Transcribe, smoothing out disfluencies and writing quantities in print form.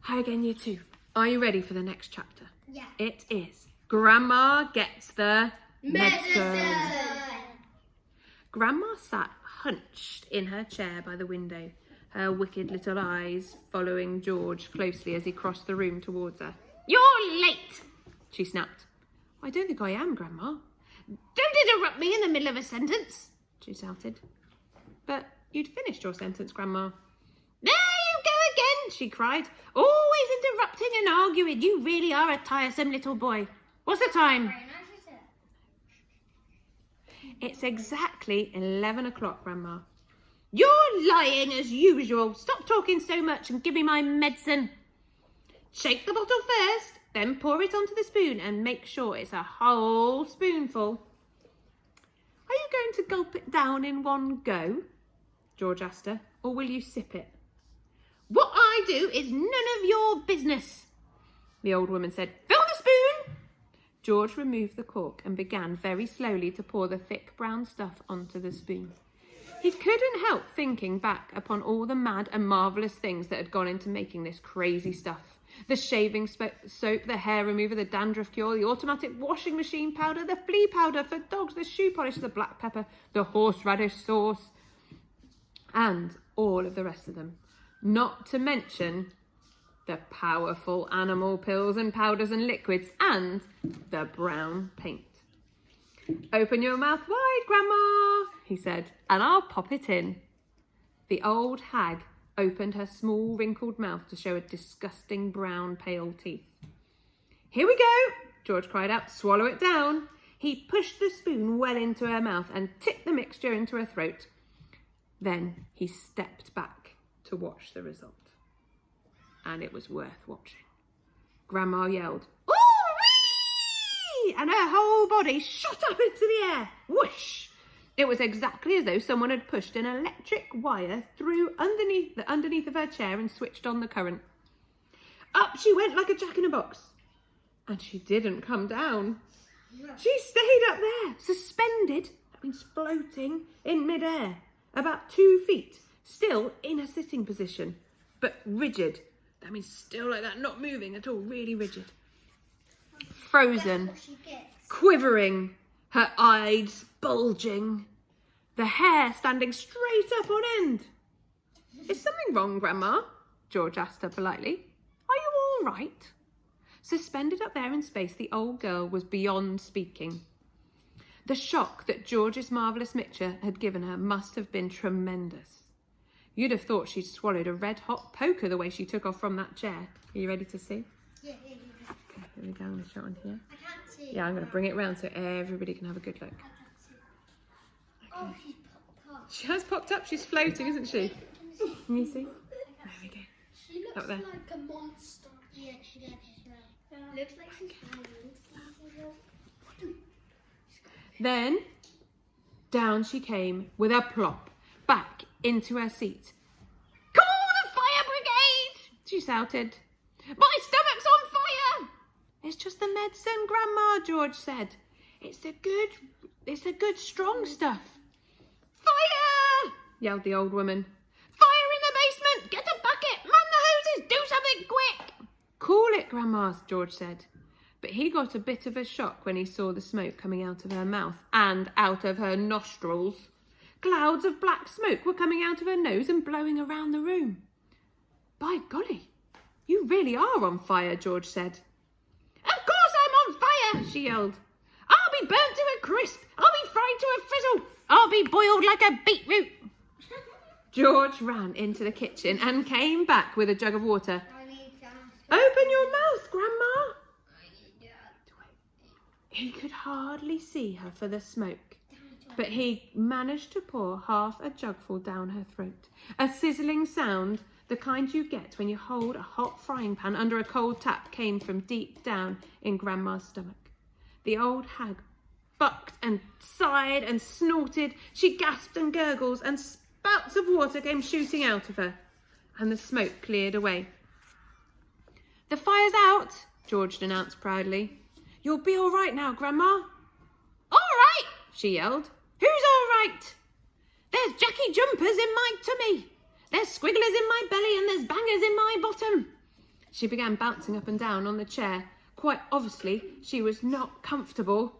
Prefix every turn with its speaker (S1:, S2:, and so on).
S1: Hi again, you two. Are you ready for the next chapter?
S2: Yeah.
S1: It is Grandma Gets the
S2: Medicine.
S1: Grandma sat hunched in her chair by the window, her wicked little eyes following George closely as he crossed the room towards her. "You're late," she snapped. "I don't think I am, Grandma." "Don't interrupt me in the middle of a sentence," she shouted. "But you'd finished your sentence, Grandma." "There you go again," she cried. "Always interrupting and arguing. You really are a tiresome little boy. What's the time?" "It's exactly 11 o'clock, Grandma." "You're lying as usual. Stop talking so much and give me my medicine." "Shake the bottle first, then pour it onto the spoon and make sure it's a whole spoonful." "Are you going to gulp it down in one go?" George asked her, "or will you sip it?" "What I do is none of your business," the old woman said. "Fill the spoon." George removed the cork and began very slowly to pour the thick brown stuff onto the spoon. He couldn't help thinking back upon all the mad and marvellous things that had gone into making this crazy stuff. The shaving soap, the hair remover, the dandruff cure, the automatic washing machine powder, the flea powder for dogs, the shoe polish, the black pepper, the horseradish sauce, and all of the rest of them. Not to mention the powerful animal pills and powders and liquids and the brown paint. "Open your mouth wide, Grandma," he said, "and I'll pop it in." The old hag opened her small wrinkled mouth to show a disgusting brown pale teeth. "Here we go," George cried out. "Swallow it down." He pushed the spoon well into her mouth and tipped the mixture into her throat. Then he stepped back to watch the result. And it was worth watching. Grandma yelled, "Ooh-wee!" and her whole body shot up into the air. Whoosh! It was exactly as though someone had pushed an electric wire through underneath of her chair and switched on the current. Up she went like a jack-in-a-box. And she didn't come down. She stayed up there, suspended, that means floating in midair, about 2 feet, still in a sitting position, but rigid. That means still like that, not moving at all, really rigid. Frozen, quivering, her eyes bulging, the hair standing straight up on end. "Is something wrong, Grandma?" George asked her politely. "Are you all right?" Suspended up there in space, the old girl was beyond speaking. The shock that George's marvellous mixture had given her must have been tremendous. You'd have thought she'd swallowed a red-hot poker the way she took off from that chair. Are you ready to see?
S2: Yeah.
S1: Okay, here we go. I'm going to show it on here.
S2: I can't see.
S1: Yeah, I'm going to bring it round so everybody can have a good look.
S2: I can't see. Oh, she's popped up.
S1: She has popped up. She's floating, isn't she? Can you see? There we go.
S2: She looks
S1: Up there.
S2: like a monster. Yeah, she does as well. Looks like she's flying.
S1: Then, down she came with a plop, back into her seat. "Call the fire brigade!" she shouted. "My stomach's on fire!" "It's just the medicine, Grandma," George said. It's the good strong stuff." "Fire!" yelled the old woman. "Fire in the basement! Get a bucket! Man the hoses! Do something quick!" "Cool it, Grandma," George said. But he got a bit of a shock when he saw the smoke coming out of her mouth and out of her nostrils. Clouds of black smoke were coming out of her nose and blowing around the room. "By golly, you really are on fire," George said. "Of course I'm on fire," she yelled. "I'll be burnt to a crisp. I'll be fried to a frizzle. I'll be boiled like a beetroot." George ran into the kitchen and came back with a jug of water. "Open your mouth, Grandma." He could hardly see her for the smoke, but he managed to pour half a jugful down her throat. A sizzling sound, the kind you get when you hold a hot frying pan under a cold tap, came from deep down in Grandma's stomach. The old hag bucked and sighed and snorted. She gasped and gurgled, and spouts of water came shooting out of her, and the smoke cleared away. "The fire's out," George announced proudly. "You'll be all right now, Grandma." "All right," she yelled. "Who's all right?" "There's Jackie jumpers in my tummy. There's squigglers in my belly and there's bangers in my bottom." She began bouncing up and down on the chair. Quite obviously, she was not comfortable.